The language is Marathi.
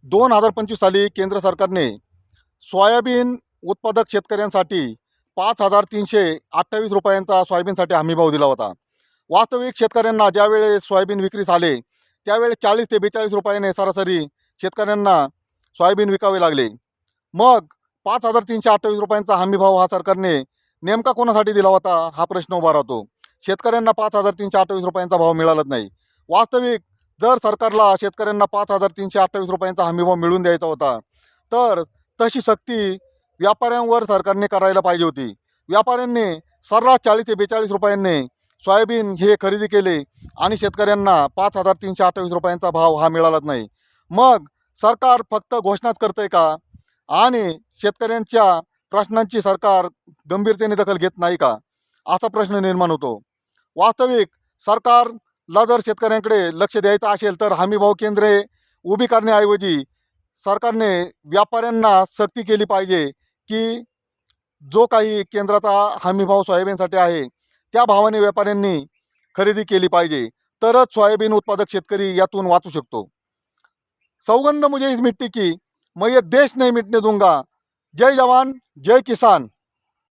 2025 साली केंद्र सरकारने सोयाबीन उत्पादक शेतकऱ्यांसाठी 5,328 रुपयांचा सोयाबीनसाठी हमीभाव दिला होता. वास्तविक शेतकऱ्यांना ज्यावेळेस सोयाबीन विक्रीस आले त्यावेळेस 40 ते 42 रुपयाने सरासरी शेतकऱ्यांना सोयाबीन विकावे लागले. मग 5,328 रुपयांचा हमीभाव हा सरकारने नेमका कोणासाठी दिला होता हा प्रश्न उभा राहतो. शेतकऱ्यांना 5,328 रुपयांचा भाव मिळालाच नाही. वास्तविक जर सरकारला शेतकऱ्यांना 5,328 रुपयांचा हमीभाव मिळवून द्यायचा होता तर तशी सक्ती व्यापाऱ्यांवर सरकारने करायला पाहिजे होती. व्यापाऱ्यांनी सर्रास 40 ते 42 रुपयांनी सोयाबीन हे खरेदी केले आणि शेतकऱ्यांना 5,328 रुपयांचा भाव हा मिळालाच नाही. मग सरकार फक्त घोषणाच करतंय का आणि शेतकऱ्यांच्या प्रश्नांची सरकार गंभीरतेने दखल घेत नाही का असा प्रश्न निर्माण होतो. वास्तविक सरकारला जर शेतकऱ्यांकडे लक्ष द्यायचं असेल तर हमीभाव केंद्रे उभी करण्याऐवजी सरकारने व्यापाऱ्यांना सक्ती केली पाहिजे की जो काही केंद्राचा हमीभाव सोयाबीनसाठी आहे त्या भावाने व्यापाऱ्यांनी खरेदी केली पाहिजे. तरच सोयाबीन उत्पादक शेतकरी यातून वाचू शकतो. सौगंध मुझे इस मिट्टी की, मैं ये देश नहीं मिटने दूंगा. जय जवान जय किसान.